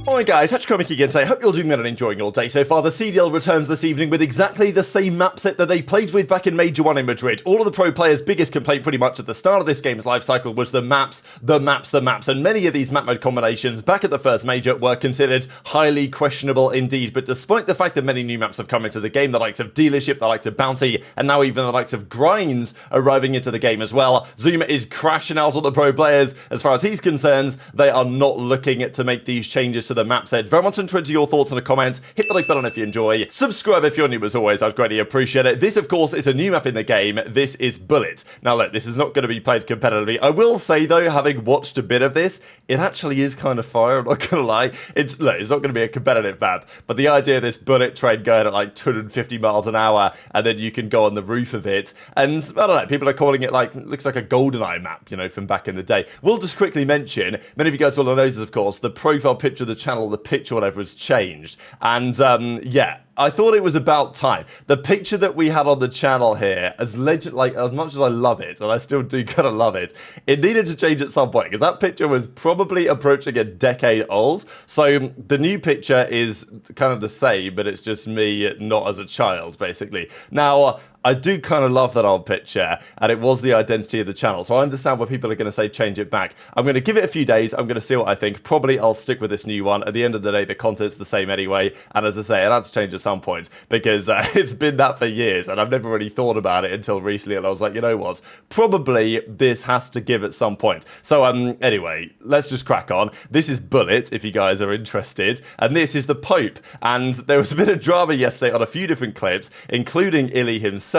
Alright guys, HyDra again today. Hope you're doing well and enjoying your day so far. The CDL returns this evening with exactly the same map set that they played with back in Major 1 in Madrid. All of the pro players' biggest complaint pretty much at the start of this game's life cycle was the maps, and many of these map mode combinations back at the first Major were considered highly questionable indeed. But despite the fact that many new maps have come into the game, the likes of Dealership, the likes of Bounty, and now even the likes of Grinds arriving into the game as well, ZooMaa is crashing out on the pro players. As far as he's concerned, they are not looking to make these changes to the map set. Very much interested in your thoughts in the comments. Hit the like button if you enjoy. Subscribe if you're new as always. I'd greatly appreciate it. This, of course, is a new map in the game. This is Bullet. Now, look, this is not going to be played competitively. I will say, though, having watched a bit of this, it actually is kind of fire. I'm not going to lie. It's not going to be a competitive map, but the idea of this bullet train going at like 250 miles an hour, and then you can go on the roof of it, and I don't know, people are calling it like, looks like a GoldenEye map, you know, from back in the day. We'll just quickly mention, many of you guys will have noticed, of course, the profile picture of the channel, the picture, whatever, has changed. And yeah, I thought it was about time. The picture that we had on the channel here, as much as I love it, and I still do kind of love it, it needed to change at some point, because that picture was probably approaching a decade old. So the new picture is kind of the same, but it's just me not as a child, basically. Now, I do kind of love that old picture, and it was the identity of the channel, so I understand why people are going to say change it back. I'm going to give it a few days, I'm going to see what I think. Probably I'll stick with this new one. At the end of the day, the content's the same anyway, and as I say, it had to change at some point, because it's been that for years, and I've never really thought about it until recently, and I was like, you know what, probably this has to give at some point. So anyway, let's just crack on. This is Bullet, if you guys are interested, and this is the Pope, and there was a bit of drama yesterday on a few different clips, including iLLeY himself,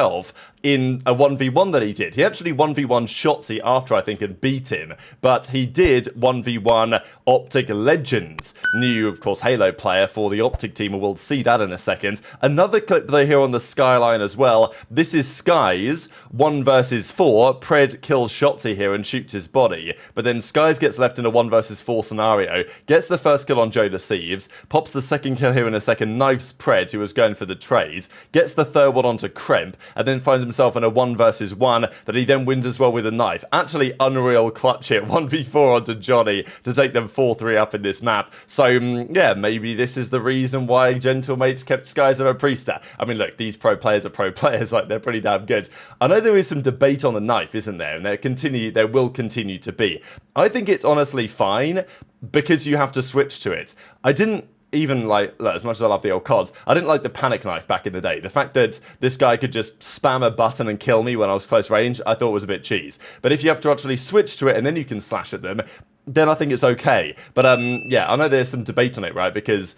in a 1v1 that he did. He actually 1v1 Shotzzy after, I think, and beat him, but he did 1v1 OpTic Legends, new, of course, Halo player for the OpTic team, and we'll see that in a second. Another clip they hear on the skyline as well. This is Skyz, 1 versus 4. Pred kills Shotzzy here and shoots his body, but then Skyz gets left in a 1 versus 4 scenario, gets the first kill on JoeDeceives, pops the second kill here in a second, knifes Pred, who was going for the trade, gets the third one onto Kremp, and then finds himself in a 1 versus 1 that he then wins as well with a knife. Actually, unreal clutch here, 1v4 onto Johnny to take them 4-3 up in this map. So, yeah, maybe this is the reason why Gentlemates kept Skyz over Priestahh. I mean, look, these pro players are pro players, like, they're pretty damn good. I know there is some debate on the knife, isn't there? And there will continue to be. I think it's honestly fine, because you have to switch to it. I didn't even like, as much as I love the old CODs, I didn't like the panic knife back in the day. The fact that this guy could just spam a button and kill me when I was close range, I thought was a bit cheese. But if you have to actually switch to it and then you can slash at them, then I think it's okay. But yeah, I know there's some debate on it, right? Because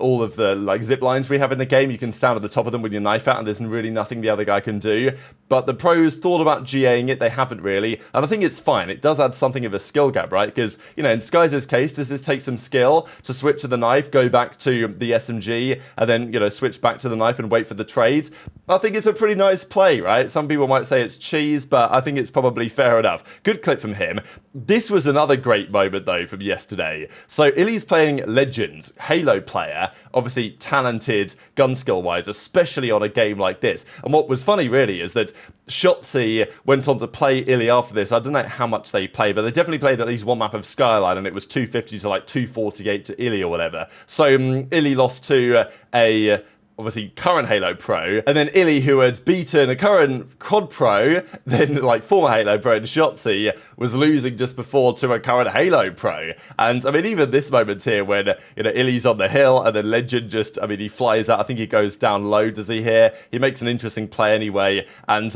all of the like zip lines we have in the game, you can stand at the top of them with your knife out, and there's really nothing the other guy can do. But the pros thought about GAing it, they haven't really, and I think it's fine. It does add something of a skill gap, right? Because, you know, in Skyz's case, does this take some skill to switch to the knife, go back to the SMG, and then, you know, switch back to the knife and wait for the trade? I think it's a pretty nice play, right? Some people might say it's cheese, but I think it's probably fair enough. Good clip from him. This was another great moment, though, from yesterday. So iLLeY's playing Legends, Halo player, obviously talented gun skill-wise, especially on a game like this. And what was funny, really, is that Shotzzy went on to play iLLeY after this. I don't know how much they played, but they definitely played at least one map of Skyline, and it was 250 to like 248 to iLLeY or whatever. So iLLeY lost to a obviously current Halo pro, and then iLLeY, who had beaten a current COD pro, then like former Halo pro, and Shotzzy was losing just before to a current Halo pro. And I mean, even this moment here when, you know, iLLeY's on the hill and then Legend just, I mean, he flies out. I think he goes down low, does he here? He makes an interesting play anyway. And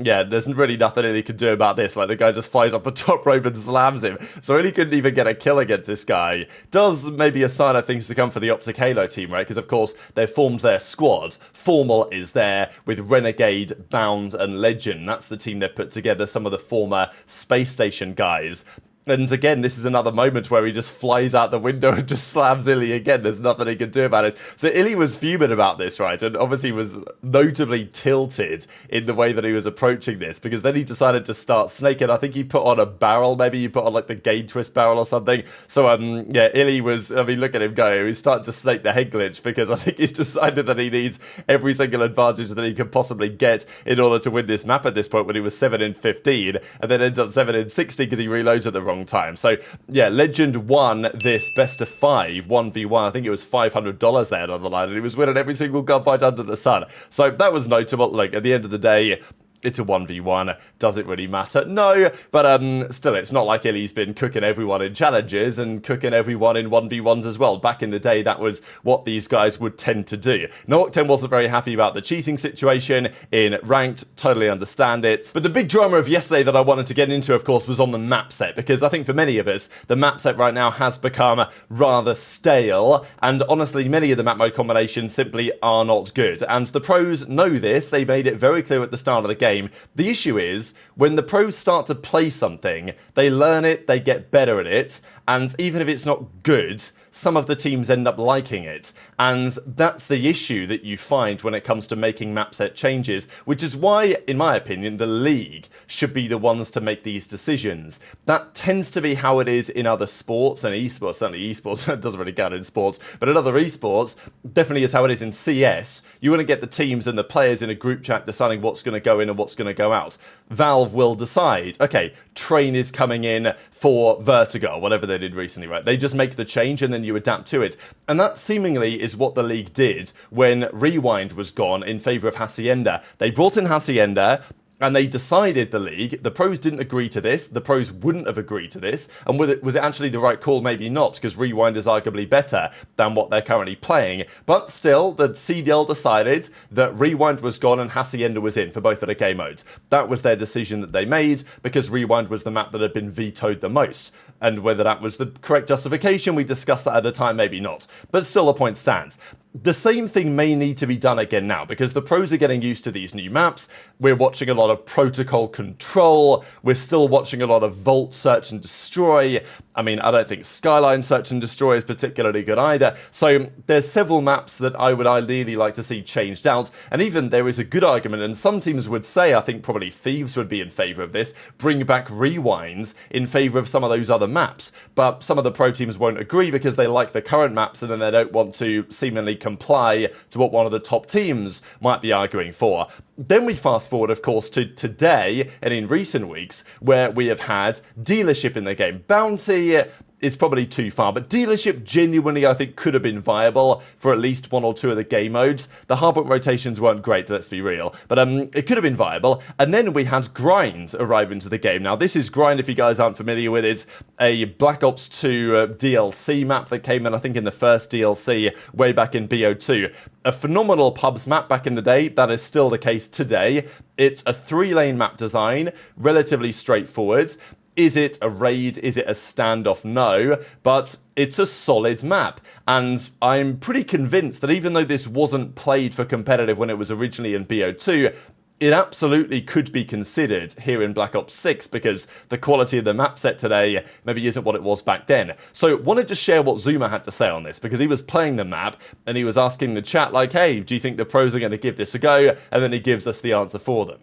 yeah, there's really nothing iLLeY could do about this. Like, the guy just flies off the top rope and slams him. So iLLeY couldn't even get a kill against this guy. Does maybe a sign of things to come for the OpTic Halo team, right? Because of course they've formed their squad. Formal is there with Renegade, Bound, and Legend. That's the team they've put together, some of the former space station guys. And again, this is another moment where he just flies out the window and just slams iLLeY again. There's nothing he can do about it. So iLLeY was fuming about this, right? And obviously was notably tilted in the way that he was approaching this, because then he decided to start snaking. I think he put on a barrel. Maybe he put on like the Game Twist barrel or something. So yeah, iLLeY was, I mean, look at him go. He's starting to snake the head glitch, because I think he's decided that he needs every single advantage that he could possibly get in order to win this map at this point, when he was 7 in 15 and then ends up 7 in 60 because he reloads at the wrong long time. So yeah, Legend won this best of 5 1v1. I think it was $500 there on the line, and he was winning every single gunfight under the sun. So that was notable. Like, at the end of the day, it's a 1v1. Does it really matter? No, but still, it's not like iLLeY's been cooking everyone in challenges and cooking everyone in 1v1s as well. Back in the day, that was what these guys would tend to do. Now, Octane wasn't very happy about the cheating situation in Ranked. Totally understand it. But the big drama of yesterday that I wanted to get into, of course, was on the map set, because I think for many of us, the map set right now has become rather stale, and honestly, many of the map mode combinations simply are not good. And the pros know this. They made it very clear at the start of the game. The issue is, when the pros start to play something, they learn it, they get better at it, and even if it's not good, some of the teams end up liking it. And that's the issue that you find when it comes to making map set changes, which is why, in my opinion, the league should be the ones to make these decisions. That tends to be how it is in other sports, and esports, certainly esports, doesn't really count in sports, but in other esports, definitely is how it is in CS. You want to get the teams and the players in a group chat deciding what's going to go in and what's going to go out. Valve will decide, okay, Train is coming in for Vertigo, whatever they did recently, right? They just make the change and then you adapt to it. And that seemingly is what the league did when Rewind was gone in favor of Hacienda. They brought in Hacienda, and they decided, the league, the pros didn't agree to this, the pros wouldn't have agreed to this, and was it actually the right call? Maybe not, because Rewind is arguably better than what they're currently playing. But still, the CDL decided that Rewind was gone and Hacienda was in for both of the game modes. That was their decision that they made, because Rewind was the map that had been vetoed the most. And whether that was the correct justification, we discussed that at the time, maybe not. But still, the point stands. The same thing may need to be done again now, because the pros are getting used to these new maps. We're watching a lot of protocol control. We're still watching a lot of Vault search and destroy. I mean, I don't think Skyline search and destroy is particularly good either. So there's several maps that I would ideally like to see changed out. And even there is a good argument, and some teams would say, I think probably Thieves would be in favor of this, bring back Rewinds in favor of some of those other maps. But some of the pro teams won't agree because they like the current maps and then they don't want to seemingly comply to what one of the top teams might be arguing for. Then we fast forward, of course, to today and in recent weeks, where we have had dealership in the game. Bounty is probably too far, but dealership genuinely, I think, could have been viable for at least one or two of the game modes. The hardpoint rotations weren't great, let's be real, but it could have been viable. And then we had Grind arrive into the game. Now, this is Grind, if you guys aren't familiar with it, a Black Ops 2 DLC map that came in, I think, in the first DLC way back in BO2. A phenomenal pubs map back in the day. That is still the case today. It's a 3-lane map design, relatively straightforward. Is it a raid? Is it a standoff? No, but it's a solid map. And I'm pretty convinced that even though this wasn't played for competitive when it was originally in BO2, it absolutely could be considered here in Black Ops 6 because the quality of the map set today maybe isn't what it was back then. So wanted to share what ZooMaa had to say on this because he was playing the map and he was asking the chat like, hey, do you think the pros are going to give this a go? And then he gives us the answer for them.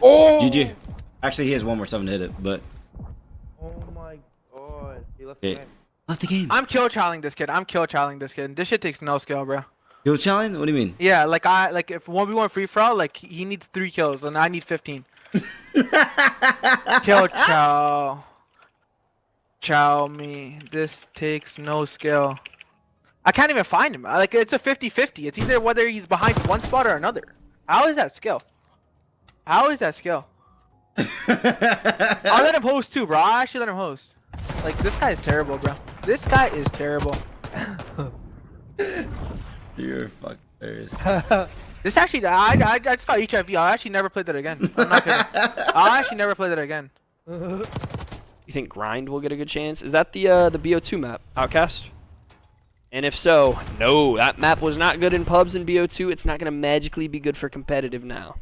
Oh! GG. Actually, he has one more time to hit it, but... Oh my god. He left the game. Left the game. I'm kill challenging this kid. I'm kill challenging this kid. This shit takes no skill, bro. Kill challenge? What do you mean? Yeah, like if 1v1 free for all, like he needs 3 kills and I need 15. Kill chow. Chow me. This takes no skill. I can't even find him. Like it's a 50-50. It's either whether he's behind one spot or another. How is that skill? How is that skill? I'll let him host too, bro. I'll actually let him host. Like, this guy is terrible, bro. This guy is terrible. You're fucking hilarious. This actually, I just got HIV. I'll actually never play that again. I'm not kidding. I'll actually never play that again. You think Grind will get a good chance? Is that the BO2 map, Outcast? And if so, no, that map was not good in pubs in BO2. It's not going to magically be good for competitive now.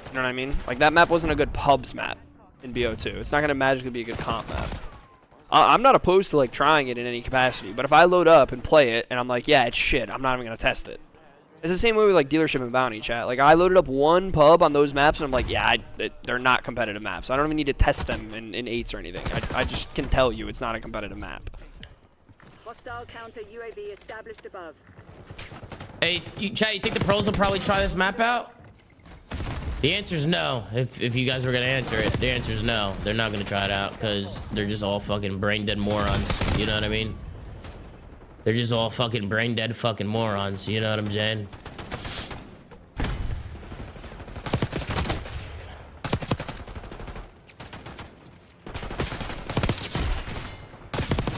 You know what I mean? Like, that map wasn't a good pubs map in BO2. It's not going to magically be a good comp map. I'm not opposed to, like, trying it in any capacity, but if I load up and play it, and I'm like, yeah, it's shit, I'm not even going to test it. It's the same way with, like, dealership and bounty, chat. Like, I loaded up one pub on those maps, and I'm like, yeah, they're not competitive maps. I don't even need to test them in 8s or anything. I just can tell you it's not a competitive map. Hostile counter UAV established above. Hey, chat, you think the pros will probably try this map out? The answer's no. If you guys were gonna answer it, the answer's no. They're not gonna try it out because they're just all fucking brain dead morons. You know what I mean? They're just all fucking brain dead fucking morons. You know what I'm saying?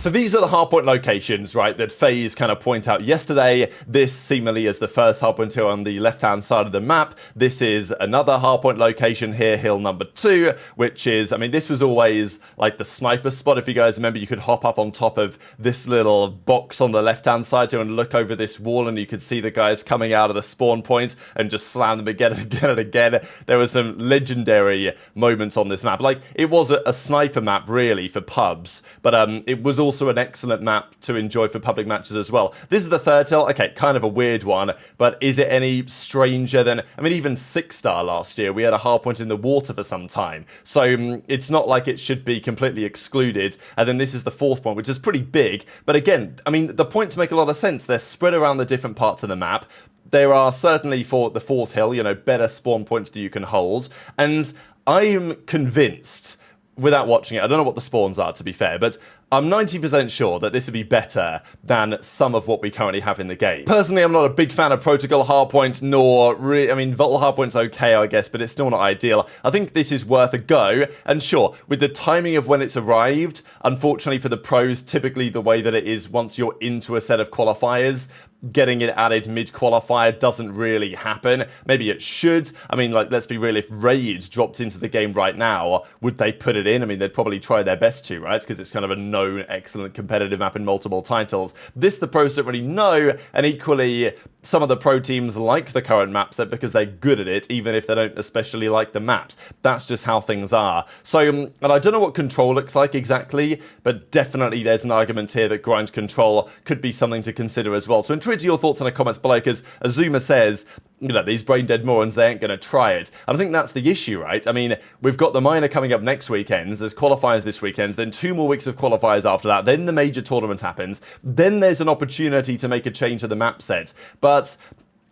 So these are the hardpoint locations, right, that FaZe kind of point out yesterday. This seemingly is the first hardpoint hill on the left-hand side of the map. This is another hardpoint location here, hill number 2, which is, I mean, this was always like the sniper spot. If you guys remember, you could hop up on top of this little box on the left-hand side here and look over this wall, and you could see the guys coming out of the spawn point and just slam them again and again and again. There were some legendary moments on this map. Like, it was a sniper map, really, for pubs, but it was also an excellent map to enjoy for public matches as well. This is the third hill. Okay, kind of a weird one, but is it any stranger than, I mean, even 6-star last year, we had a hardpoint in the water for some time. So it's not like it should be completely excluded. And then this is the fourth point, which is pretty big. But again, I mean, the points make a lot of sense. They're spread around the different parts of the map. There are certainly, for the fourth hill, you know, better spawn points that you can hold. And I'm convinced, without watching it, I don't know what the spawns are, to be fair, but I'm 90% sure that this would be better than some of what we currently have in the game. Personally, I'm not a big fan of Protocol Hardpoint, nor I mean, Vault Hardpoint's okay, I guess, but it's still not ideal. I think this is worth a go, and sure, with the timing of when it's arrived, unfortunately for the pros, typically the way that it is once you're into a set of qualifiers, getting it added mid-qualifier doesn't really happen. Maybe it should. I mean, like, let's be real, if Raid dropped into the game right now, would they put it in? I mean, they'd probably try their best to, right? Because it's kind of a known, excellent competitive map in multiple titles. This, the pros don't really know, and equally, some of the pro teams like the current map set because they're good at it, even if they don't especially like the maps. That's just how things are. So, and I don't know what control looks like exactly, but definitely there's an argument here that grind control could be something to consider as well. So intrigued to your thoughts in the comments below, because as ZooMaa says, you know, these brain dead morons, they ain't going to try it. And I think that's the issue, right? I mean, we've got the minor coming up next weekend, there's qualifiers this weekend, then 2 more weeks of qualifiers after that, then the major tournament happens, then there's an opportunity to make a change to the map set. But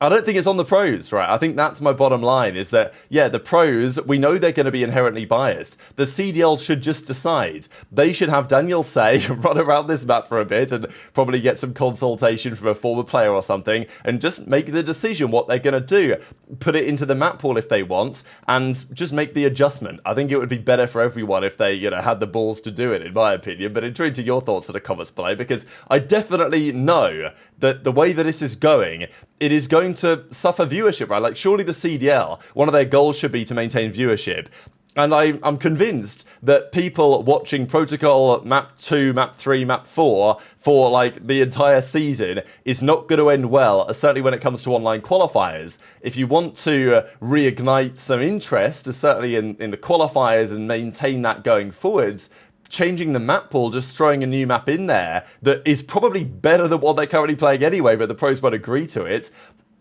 I don't think it's on the pros, right? I think that's my bottom line, is that, yeah, the pros, we know they're going to be inherently biased. The CDL should just decide. They should have Daniel say, run around this map for a bit and probably get some consultation from a former player or something and just make the decision what they're going to do. Put it into the map pool if they want and just make the adjustment. I think it would be better for everyone if they, you know, had the balls to do it, in my opinion. But intrigued to your thoughts in the comments below, because I definitely know that the way that this is going, it is going to suffer viewership, right? Like, surely the CDL, one of their goals should be to maintain viewership. And I'm convinced that people watching Protocol Map 2, Map 3, Map 4 for, like, the entire season is not going to end well, certainly when it comes to online qualifiers. If you want to reignite some interest, certainly in the qualifiers, and maintain that going forwards, changing the map pool, just throwing a new map in there that is probably better than what they're currently playing anyway, but the pros won't agree to it,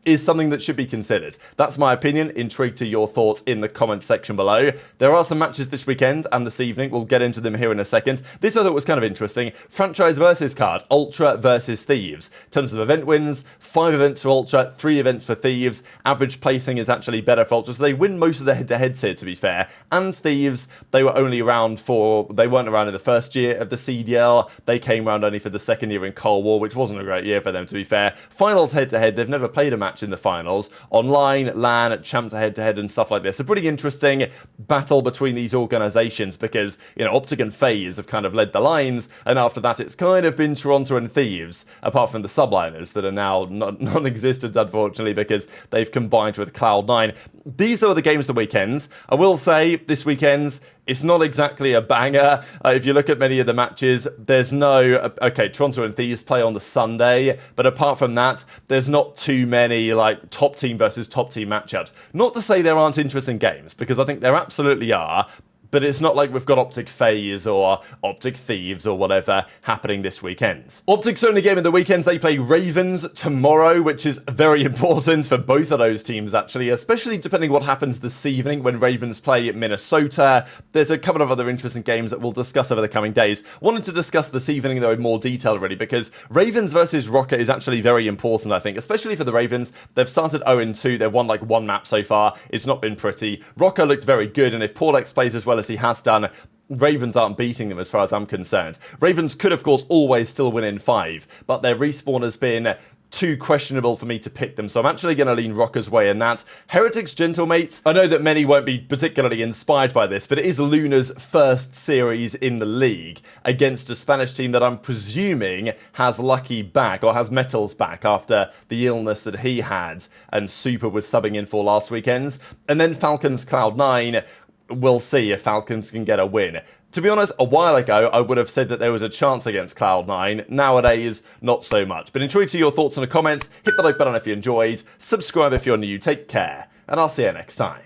is something that should be considered. That's my opinion. Intrigued to your thoughts in the comments section below. There are some matches this weekend and this evening. We'll get into them here in a second. This I thought was kind of interesting. Franchise versus card. Ultra versus Thieves. In terms of event wins, 5 events for Ultra, 3 events for Thieves. Average placing is actually better for Ultra, so they win most of the head-to-heads here, to be fair. And Thieves, they were only around they weren't around in the first year of the CDL. They came around only for the second year in Cold War, which wasn't a great year for them, to be fair. Finals head-to-head, they've never played a match in the finals, online, LAN, champs head-to-head and stuff like this. A pretty interesting battle between these organizations because, you know, OpTic and FaZe have kind of led the lines, and after that it's kind of been Toronto and Thieves, apart from the subliners that are now non-existent, unfortunately, because they've combined with Cloud9. These are the games of the weekends. I will say, this weekend's, it's not exactly a banger. If you look at many of the matches, there's no... Okay, Toronto and Thieves play on the Sunday, but apart from that, there's not too many, like, top team versus top team matchups. Not to say there aren't interesting games, because I think there absolutely are, but it's not like we've got OpTic FaZe or OpTic Thieves or whatever happening this weekend. OpTic's only game in the weekends, they play Ravens tomorrow, which is very important for both of those teams actually, especially depending what happens this evening when Ravens play Minnesota. There's a couple of other interesting games that we'll discuss over the coming days. Wanted to discuss this evening though in more detail really, because Ravens versus Rocket is actually very important I think, especially for the Ravens. They've started 0-2, they've won like one map so far, it's not been pretty. Rocket looked very good, and if Paulx plays as well as he has done, Ravens aren't beating them as far as I'm concerned. Ravens could of course always still win in 5, but their respawn has been too questionable for me to pick them, so I'm actually going to lean Rocker's way in that. Heretics Gentlemates, I know that many won't be particularly inspired by this, but it is Luna's first series in the league against a Spanish team that I'm presuming has Lucky back, or has Metals back after the illness that he had and Super was subbing in for last weekend. And then Falcons Cloud9, we'll see if Falcons can get a win. To be honest, a while ago, I would have said that there was a chance against Cloud9. Nowadays, not so much. But enjoy to your thoughts in the comments. Hit the like button if you enjoyed. Subscribe if you're new. Take care. And I'll see you next time.